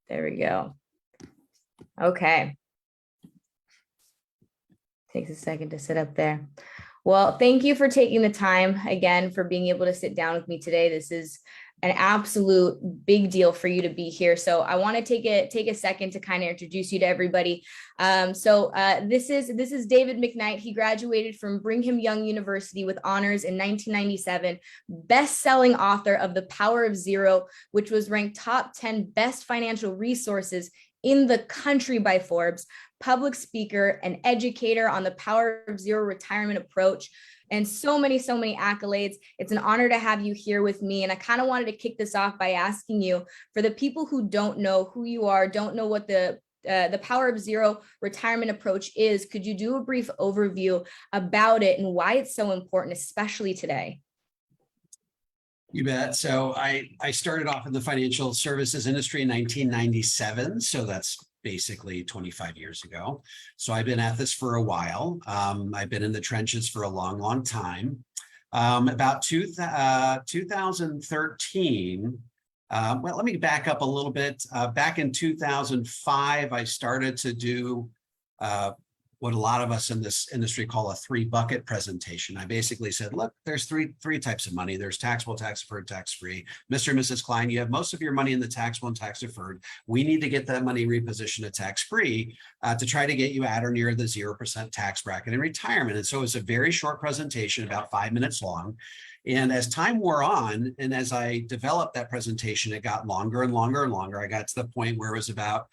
There we go. Okay. Takes a second to sit up there. Well, thank you for taking the time again, for being able to sit down with me today. This is an absolute big deal for you to be here. So I want to take a second to kind of introduce you to everybody. This is David McKnight. He graduated from Brigham Young University with honors in 1997, best-selling author of The Power of Zero, which was ranked top 10 best financial resources in the country by Forbes, public speaker and educator on the Power of Zero retirement approach, and so many accolades. It's an honor to have you here with me. And I kind of wanted to kick this off by asking you, for the people who don't know who you are, don't know what the Power of Zero retirement approach is, could you do a brief overview about it and why it's so important, especially today? You bet. So I started off in the financial services industry in 1997. So that's basically 25 years ago. So I've been at this for a while. I've been in the trenches for a long time. About 2013, well, let me back up a little bit. Back in 2005, I started to do what a lot of us in this industry call a 3-bucket presentation. I basically said, look, there's three types of money. There's taxable, tax deferred, tax free. Mr. and Mrs. Klein, you have most of your money in the taxable and tax deferred. We need to get that money repositioned to tax free to try to get you at or near the 0% tax bracket in retirement. And so it was a very short presentation, about 5 minutes long. And as time wore on, and as I developed that presentation, it got longer and longer and longer. I got to the point where it was about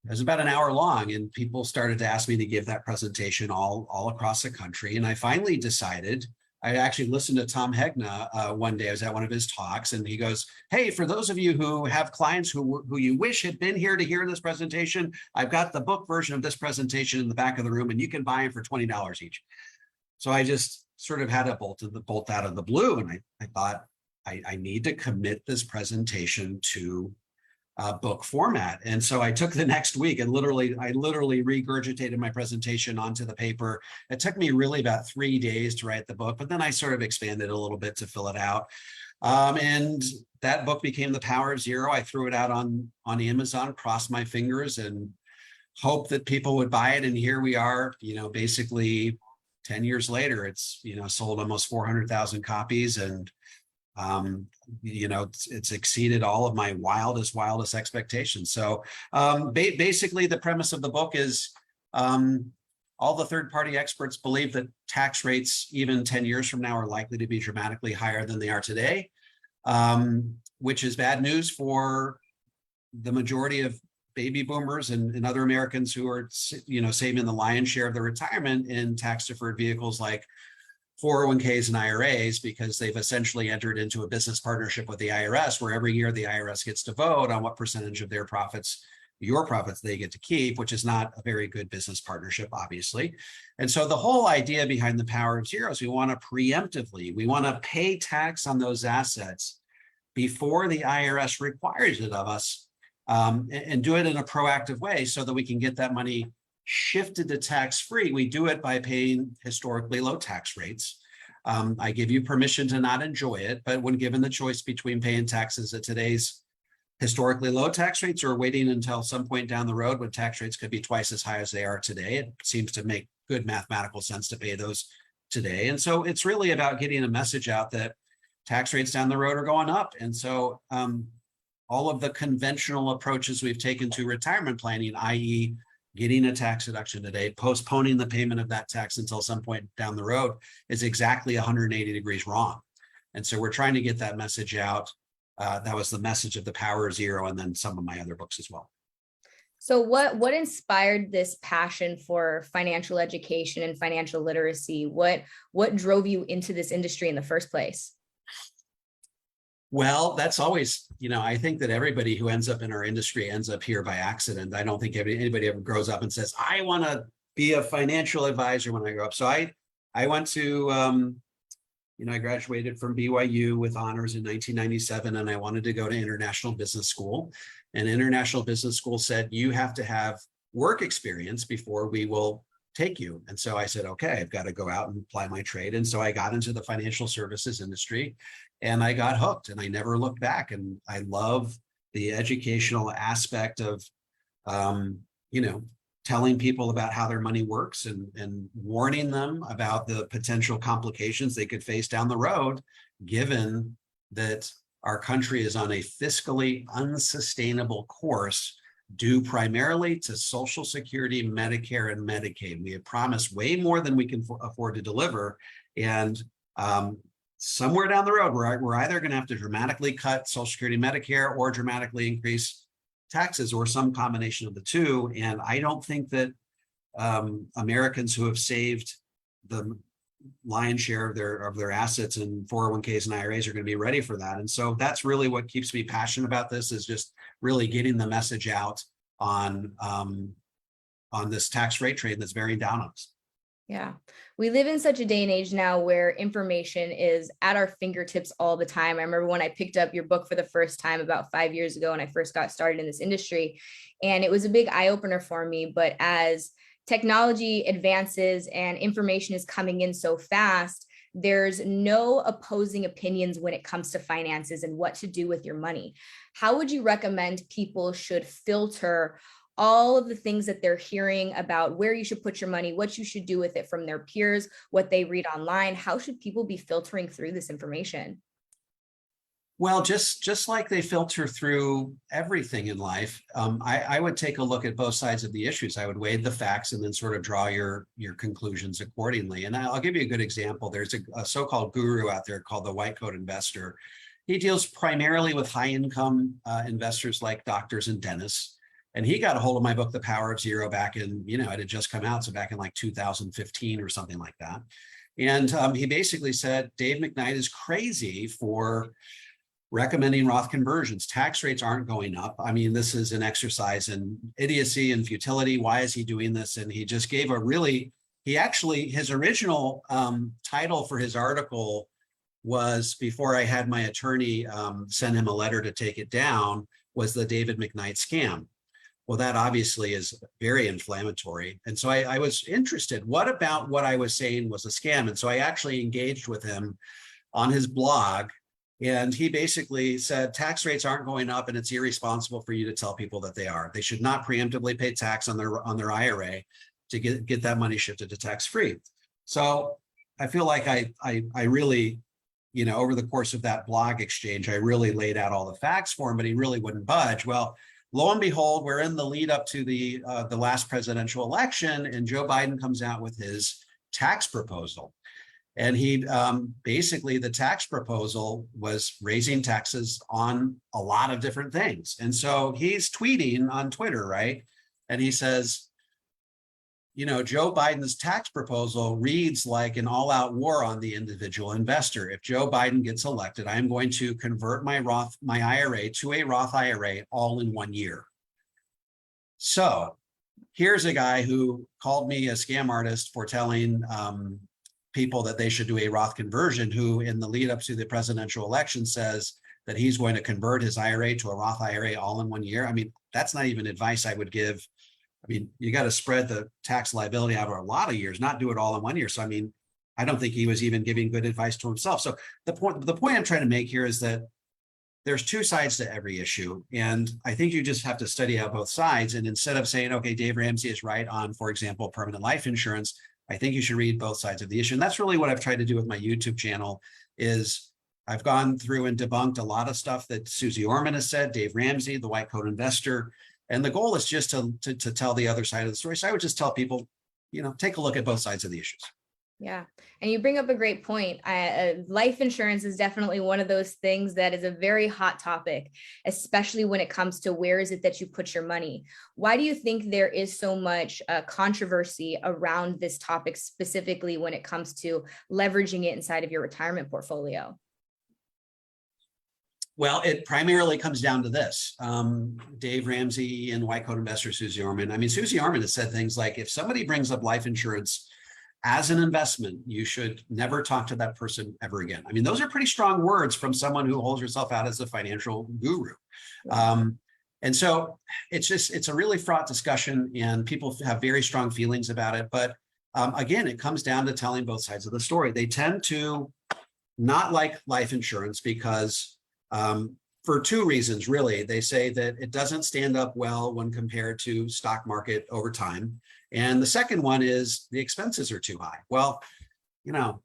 an hour long, and people started to ask me to give that presentation all across the country. And I finally decided, I actually listened to Tom Hegna one day. I was at one of his talks, and he goes, hey, for those of you who have clients who you wish had been here to hear this presentation, I've got the book version of this presentation in the back of the room, and you can buy it for $20 each. So I just sort of had a bolt out of the blue. And I thought, I need to commit this presentation to book format. And so I took the next week and I literally regurgitated my presentation onto the paper. It took me really about 3 days to write the book, but then I sort of expanded a little bit to fill it out. And that book became The Power of Zero. I threw it out on Amazon, crossed my fingers and hoped that people would buy it. And here we are, basically 10 years later, it's, sold almost 400,000 copies, and it's exceeded all of my wildest expectations. So basically the premise of the book is all the third-party experts believe that tax rates even 10 years from now are likely to be dramatically higher than they are today, which is bad news for the majority of baby boomers and other Americans who are, saving the lion's share of their retirement in tax-deferred vehicles like 401ks and IRAs, because they've essentially entered into a business partnership with the IRS, where every year the IRS gets to vote on what percentage of their profits, your profits, they get to keep, which is not a very good business partnership, obviously. And so the whole idea behind the Power of Zero is we want to pay tax on those assets before the IRS requires it of us, and do it in a proactive way so that we can get that money shifted to tax-free. We do it by paying historically low tax rates. I give you permission to not enjoy it, but when given the choice between paying taxes at today's historically low tax rates or waiting until some point down the road when tax rates could be twice as high as they are today, it seems to make good mathematical sense to pay those today. And so it's really about getting a message out that tax rates down the road are going up. And so all of the conventional approaches we've taken to retirement planning, i.e., getting a tax deduction today, postponing the payment of that tax until some point down the road, is exactly 180 degrees wrong. And so we're trying to get that message out. That was the message of The Power of Zero, and then some of my other books as well. So what inspired this passion for financial education and financial literacy? What drove you into this industry in the first place? Well, that's always, I think that everybody who ends up in our industry ends up here by accident. I don't think anybody ever grows up and says, I want to be a financial advisor when I grow up. So I went to, I graduated from BYU with honors in 1997, and I wanted to go to International Business School. And International Business School said, you have to have work experience before we will take you. And so I said, okay, I've got to go out and apply my trade. And so I got into the financial services industry and I got hooked and I never looked back. And I love the educational aspect of, you know, telling people about how their money works and warning them about the potential complications they could face down the road, given that our country is on a fiscally unsustainable course due primarily to Social Security, Medicare, and Medicaid. We have promised way more than we can afford to deliver. And somewhere down the road, we're either going to have to dramatically cut Social Security, Medicare, or dramatically increase taxes, or some combination of the two. And I don't think that Americans who have saved the lion's share of their assets in 401ks and IRAs are going to be ready for that. And so that's really what keeps me passionate about this, is just really getting the message out on this tax rate train that's bearing down on us. Yeah, we live in such a day and age now where information is at our fingertips all the time. I remember when I picked up your book for the first time about 5 years ago when I first got started in this industry, and it was a big eye opener for me. But as technology advances and information is coming in so fast, there's no opposing opinions when it comes to finances and what to do with your money. How would you recommend people should filter all of the things that they're hearing about where you should put your money, what you should do with it from their peers, what they read online? How should people be filtering through this information? Well, just like they filter through everything in life, I would take a look at both sides of the issues. I would weigh the facts and then sort of draw your conclusions accordingly. And I'll give you a good example. There's a so-called guru out there called the white coat investor. He deals primarily with high income investors like doctors and dentists. And he got a hold of my book, The Power of Zero, back in, it had just come out. So back in like 2015 or something like that. And he basically said, Dave McKnight is crazy for recommending Roth conversions. Tax rates aren't going up. I mean, this is an exercise in idiocy and futility. Why is he doing this? And he just gave his original title for his article was, before I had my attorney send him a letter to take it down, was the David McKnight scam. Well, that obviously is very inflammatory. And so I was interested, what about what I was saying was a scam? And so I actually engaged with him on his blog. And he basically said, tax rates aren't going up and it's irresponsible for you to tell people that they are. They should not preemptively pay tax on their IRA to get that money shifted to tax-free. So I feel like I really, over the course of that blog exchange, I really laid out all the facts for him, but he really wouldn't budge. Well, lo and behold, we're in the lead up to the last presidential election, and Joe Biden comes out with his tax proposal. And he basically, the tax proposal was raising taxes on a lot of different things. And so he's tweeting on Twitter, right? And he says, Joe Biden's tax proposal reads like an all-out war on the individual investor. If Joe Biden gets elected, I am going to convert my IRA to a Roth IRA all in 1 year. So here's a guy who called me a scam artist for telling people that they should do a Roth conversion, who in the lead up to the presidential election says that he's going to convert his IRA to a Roth IRA all in 1 year. I mean, that's not even advice I would give. I mean, you got to spread the tax liability out over a lot of years, not do it all in 1 year. So, I mean, I don't think he was even giving good advice to himself. So the point I'm trying to make here is that there's two sides to every issue. And I think you just have to study out both sides. And instead of saying, okay, Dave Ramsey is right on, for example, permanent life insurance, I think you should read both sides of the issue. And that's really what I've tried to do with my YouTube channel. Is I've gone through and debunked a lot of stuff that Susie Orman has said, Dave Ramsey, the white coat investor. And the goal is just to tell the other side of the story. So I would just tell people, take a look at both sides of the issues. Yeah. And you bring up a great point. Life insurance is definitely one of those things that is a very hot topic, especially when it comes to where is it that you put your money. Why do you think there is so much controversy around this topic, specifically when it comes to leveraging it inside of your retirement portfolio? Well, it primarily comes down to this. Dave Ramsey and white coat investor Susie Orman. I mean, Susie Orman has said things like, if somebody brings up life insurance as an investment, you should never talk to that person ever again. I mean, those are pretty strong words from someone who holds herself out as a financial guru. And so it's a really fraught discussion, and people have very strong feelings about it. But again, it comes down to telling both sides of the story. They tend to not like life insurance because for two reasons, really. They say that it doesn't stand up well when compared to stock market over time. And the second one is the expenses are too high. Well, you know,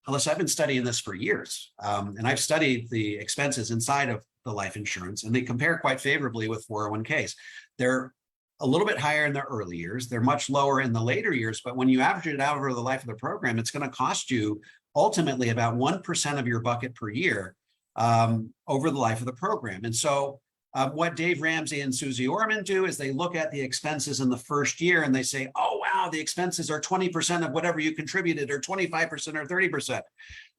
Alyssa, I've been studying this for years, and I've studied the expenses inside of the life insurance, and they compare quite favorably with 401ks. They're a little bit higher in the early years. They're much lower in the later years, but when you average it out over the life of the program, it's going to cost you ultimately about 1% of your bucket per year over the life of the program. And so what Dave Ramsey and Susie Orman do is they look at the expenses in the first year and they say, oh, wow, the expenses are 20% of whatever you contributed, or 25% or 30%.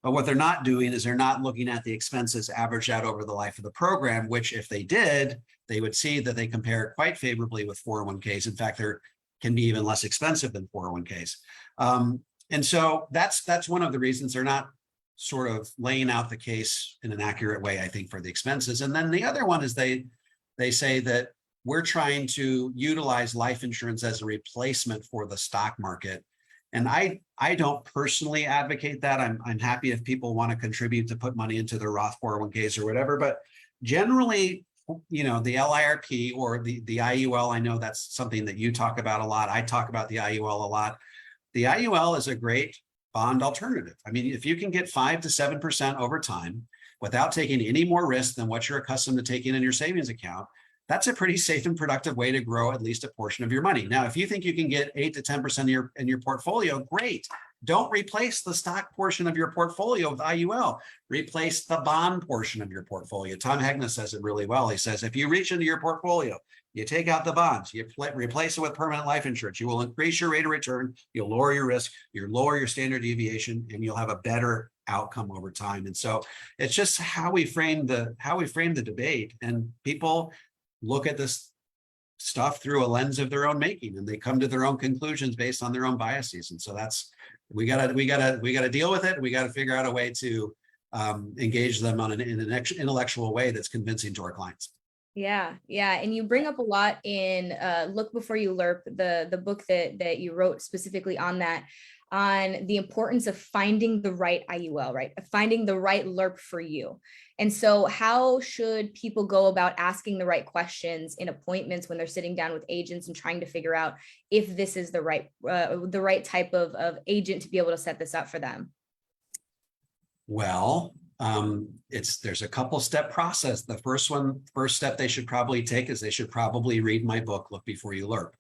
But what they're not doing is they're not looking at the expenses averaged out over the life of the program, which if they did, they would see that they compare quite favorably with 401ks. In fact, they're can be even less expensive than 401ks. And so that's one of the reasons they're not sort of laying out the case in an accurate way, I think, for the expenses. And then the other one is they say that we're trying to utilize life insurance as a replacement for the stock market. And I don't personally advocate that. I'm happy if people want to contribute to put money into their Roth 401ks or whatever, but generally, you know, the LIRP or the IUL, I know that's something that you talk about a lot. I talk about the IUL a lot. The IUL is a great bond alternative. I mean, if you can get 5 to 7% over time without taking any more risk than what you're accustomed to taking in your savings account, that's a pretty safe and productive way to grow at least a portion of your money. Now, if you think you can get 8 to 10% in your portfolio, great. Don't replace the stock portion of your portfolio with IUL. Replace the bond portion of your portfolio. Tom Hegna says it really well. He says, if you reach into your portfolio, you take out the bonds, you replace it with permanent life insurance, you will increase your rate of return, you'll lower your risk, you'll lower your standard deviation, and you'll have a better outcome over time. And so it's just how we frame the debate, and people look at this stuff through a lens of their own making, and they come to their own conclusions based on their own biases. And so that's we gotta deal with it. We got to figure out a way to engage them in an intellectual way that's convincing to our clients. Yeah. And you bring up a lot in Look Before You LIRP, the book that you wrote specifically on that, on the importance of finding the right IUL, right? Finding the right LIRP for you. And so how should people go about asking the right questions in appointments when they're sitting down with agents and trying to figure out if this is the right type of agent to be able to set this up for them? Well, there's a couple step process. The first step they should probably take is they should probably read my book, Look Before You LIRP.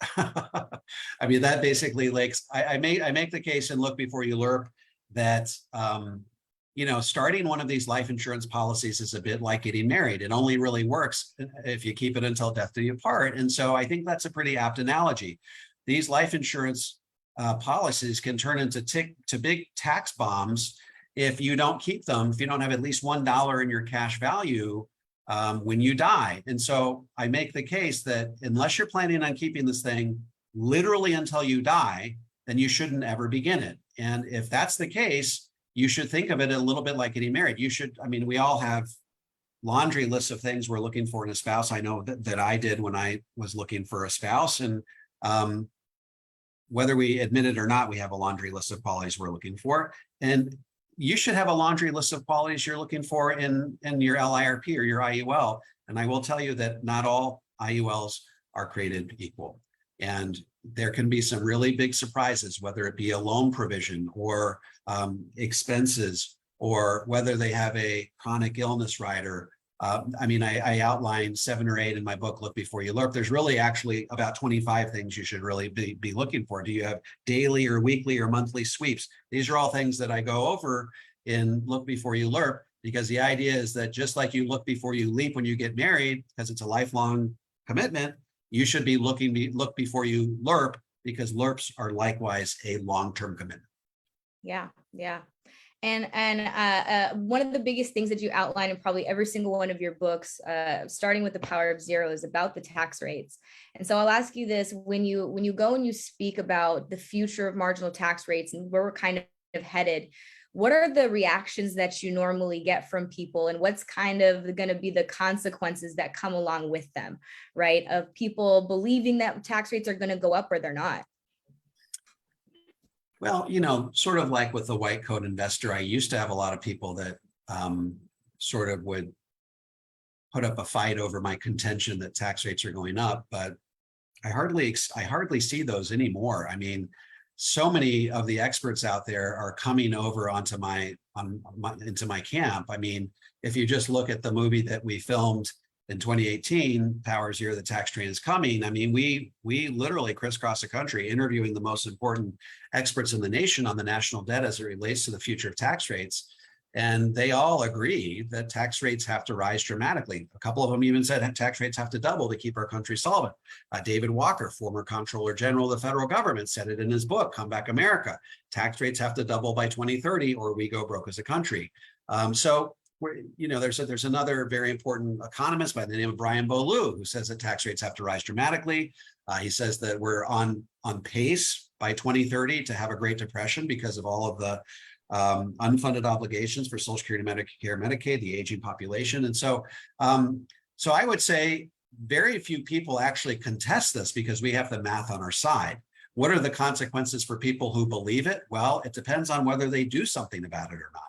I mean, that basically I make the case in Look Before You LIRP that, you know, starting one of these life insurance policies is a bit like getting married. It only really works if you keep it until death do you part. And so I think that's a pretty apt analogy. These life insurance policies can turn into big tax bombs if you don't keep them, if you don't have at least $1 in your cash value when you die. And so I make the case that unless you're planning on keeping this thing literally until you die, then you shouldn't ever begin it. And if that's the case, you should think of it a little bit like getting married. I mean, we all have laundry lists of things we're looking for in a spouse. I know that I did when I was looking for a spouse. And whether we admit it or not, we have a laundry list of qualities we're looking for. And you should have a laundry list of qualities you're looking for in your LIRP or your IUL. And I will tell you that not all IULs are created equal. And there can be some really big surprises, whether it be a loan provision or expenses, or whether they have a chronic illness rider. I mean, I outlined 7 or 8 in my book, Look Before You LIRP. There's really actually about 25 things you should really be looking for. Do you have daily or weekly or monthly sweeps? These are all things that I go over in Look Before You LIRP, because the idea is that just like you look before you leap when you get married, because it's a lifelong commitment, you should be look before you LIRP, because LIRPs are likewise a long-term commitment. Yeah. And one of the biggest things that you outline in probably every single one of your books, starting with The Power of Zero, is about the tax rates. And so I'll ask you this: when you go and you speak about the future of marginal tax rates and where we're kind of headed, what are the reactions that you normally get from people, and what's kind of going to be the consequences that come along with them, right? Of people believing that tax rates are going to go up or they're not. Well, you know, sort of like with the white coat investor, I used to have a lot of people that sort of would put up a fight over my contention that tax rates are going up, but I hardly see those anymore. I mean, so many of the experts out there are coming over into my camp. I mean, if you just look at the movie that we filmed in 2018, Power's Year, The Tax Train is Coming. I mean, we literally crisscross the country interviewing the most important experts in the nation on the national debt as it relates to the future of tax rates. And they all agree that tax rates have to rise dramatically. A couple of them even said tax rates have to double to keep our country solvent. David Walker, former Comptroller General of the federal government, said it in his book, Come Back America. Tax rates have to double by 2030 or we go broke as a country. There's another very important economist by the name of Brian Boileau who says that tax rates have to rise dramatically. He says that we're on pace by 2030 to have a Great Depression because of all of the unfunded obligations for Social Security, Medicare, Medicaid, the aging population. And so I would say very few people actually contest this because we have the math on our side. What are the consequences for people who believe it? Well, it depends on whether they do something about it or not.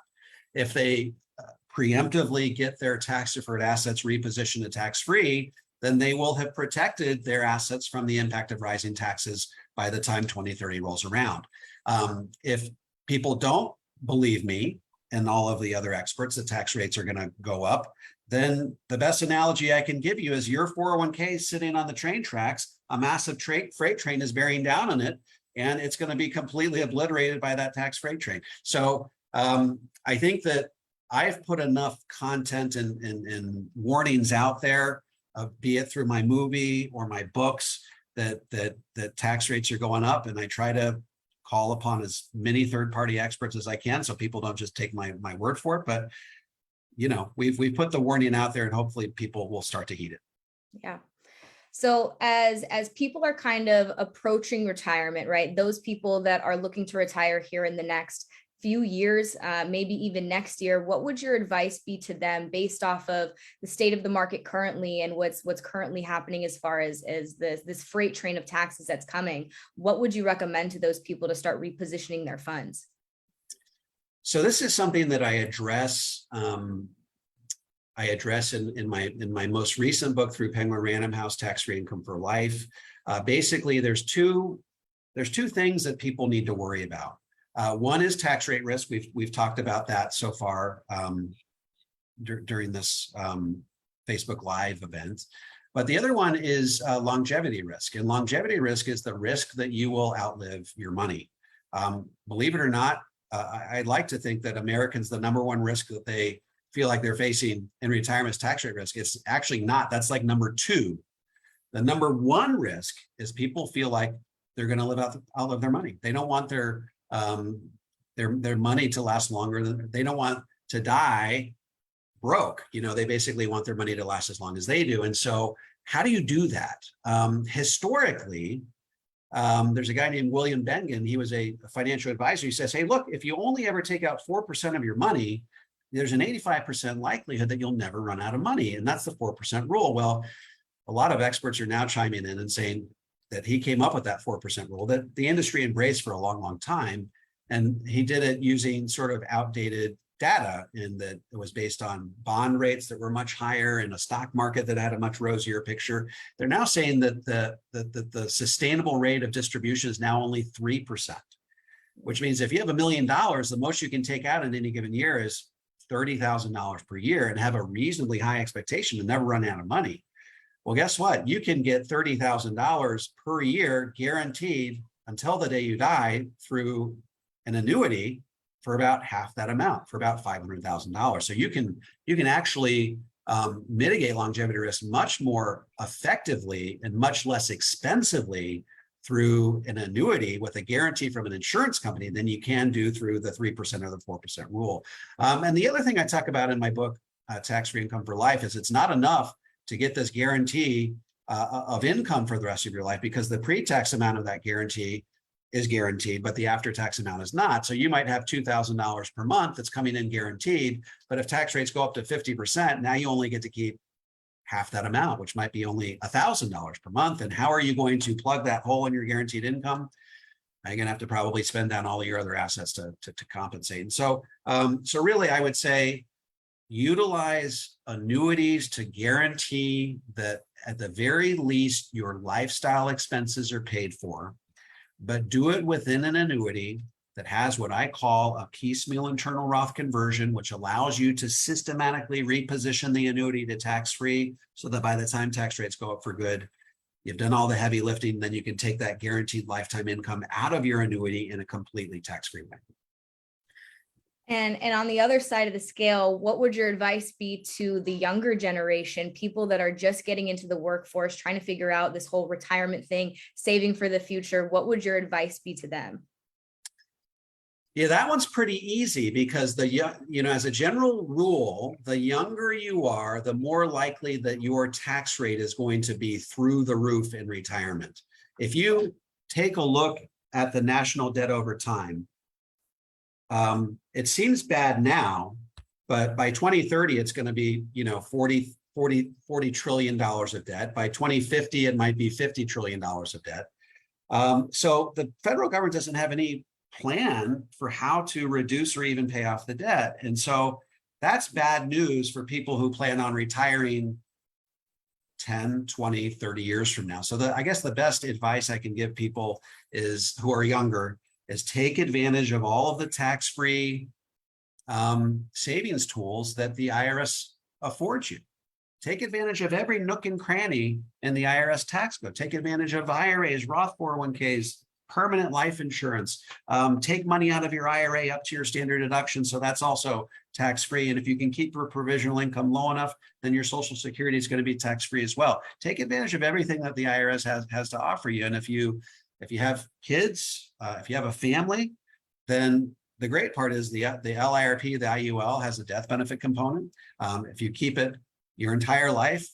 If they preemptively get their tax deferred assets repositioned to tax-free, then they will have protected their assets from the impact of rising taxes by the time 2030 rolls around. If people don't believe me and all of the other experts that tax rates are going to go up, then the best analogy I can give you is your 401k sitting on the train tracks, a massive freight train is bearing down on it, and it's going to be completely obliterated by that tax freight train. So I think that I've put enough content and warnings out there, be it through my movie or my books, that tax rates are going up, and I try to call upon as many third-party experts as I can, so people don't just take my word for it. But we've put the warning out there, and hopefully people will start to heed it. Yeah. So as people are kind of approaching retirement, right? Those people that are looking to retire here in the next few years, maybe even next year, what would your advice be to them based off of the state of the market currently and what's currently happening as far as this freight train of taxes that's coming? What would you recommend to those people to start repositioning their funds? So this is something that I address. I address in my most recent book through Penguin Random House, Tax-Free Income for Life. Basically, there's two things that people need to worry about. One is tax rate risk. We've talked about that so far during this Facebook Live event. But the other one is longevity risk. And longevity risk is the risk that you will outlive your money. Believe it or not, I'd like to think that Americans, the number one risk that they feel like they're facing in retirement is tax rate risk. It's actually not. That's like number two. The number one risk is people feel like they're going to outlive their money. They don't want their money to last longer than they don't want to die broke. They basically want their money to last as long as they do. And so how do you do that? Historically, there's a guy named William Bengen. He was a financial advisor. He says, hey, look, if you only ever take out 4% of your money, there's an 85% likelihood that you'll never run out of money. And that's the 4% rule. Well, a lot of experts are now chiming in and saying that he came up with that 4% rule that the industry embraced for a long, long time. And he did it using sort of outdated data, in that it was based on bond rates that were much higher and a stock market that had a much rosier picture. They're now saying that the sustainable rate of distribution is now only 3%, which means if you have $1 million, the most you can take out in any given year is $30,000 per year and have a reasonably high expectation to never run out of money. Well, guess what? You can get $30,000 per year guaranteed until the day you die through an annuity for about half that amount, for about $500,000. So you can actually mitigate longevity risk much more effectively and much less expensively through an annuity with a guarantee from an insurance company than you can do through the 3% or the 4% rule. And the other thing I talk about in my book, Tax-Free Income for Life, is it's not enough to get this guarantee of income for the rest of your life, because the pre-tax amount of that guarantee is guaranteed, but the after-tax amount is not. So you might have $2,000 per month that's coming in guaranteed, but if tax rates go up to 50%, now you only get to keep half that amount, which might be only $1,000 per month. And how are you going to plug that hole in your guaranteed income? You're going to have to probably spend down all your other assets to compensate. And so really, I would say, utilize annuities to guarantee that at the very least your lifestyle expenses are paid for, but do it within an annuity that has what I call a piecemeal internal Roth conversion, which allows you to systematically reposition the annuity to tax-free so that by the time tax rates go up for good, you've done all the heavy lifting, then you can take that guaranteed lifetime income out of your annuity in a completely tax-free way. And on the other side of the scale, what would your advice be to the younger generation, people that are just getting into the workforce, trying to figure out this whole retirement thing, saving for the future? What would your advice be to them? Yeah, that one's pretty easy because as a general rule, the younger you are, the more likely that your tax rate is going to be through the roof in retirement. If you take a look at the national debt over time, it seems bad now, but by 2030, it's going to be, $40 trillion of debt. By 2050, it might be $50 trillion of debt. So the federal government doesn't have any plan for how to reduce or even pay off the debt. And so that's bad news for people who plan on retiring 10, 20, 30 years from now. So I guess the best advice I can give people who are younger is take advantage of all of the tax-free savings tools that the IRS affords you. Take advantage of every nook and cranny in the IRS tax code. Take advantage of IRAs, Roth 401ks, permanent life insurance. Take money out of your IRA up to your standard deduction. So that's also tax-free. And if you can keep your provisional income low enough, then your Social Security is going to be tax-free as well. Take advantage of everything that the IRS has to offer you. And if you have kids, if you have a family, then the great part is the LIRP, the IUL has a death benefit component. If you keep it your entire life,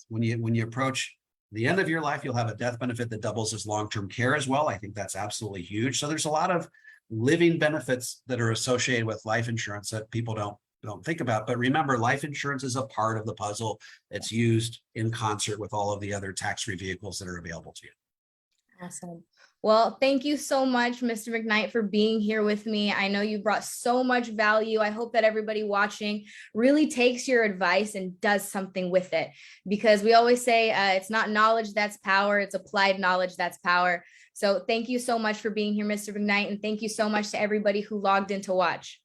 when you approach the end of your life, you'll have a death benefit that doubles as long-term care as well. I think that's absolutely huge. So there's a lot of living benefits that are associated with life insurance that people don't think about. But remember, life insurance is a part of the puzzle. It's used in concert with all of the other tax-free vehicles that are available to you. Awesome. Well, thank you so much, Mr. McKnight, for being here with me. I know you brought so much value. I hope that everybody watching really takes your advice and does something with it, because we always say it's not knowledge that's power, it's applied knowledge that's power. So thank you so much for being here, Mr. McKnight, and thank you so much to everybody who logged in to watch.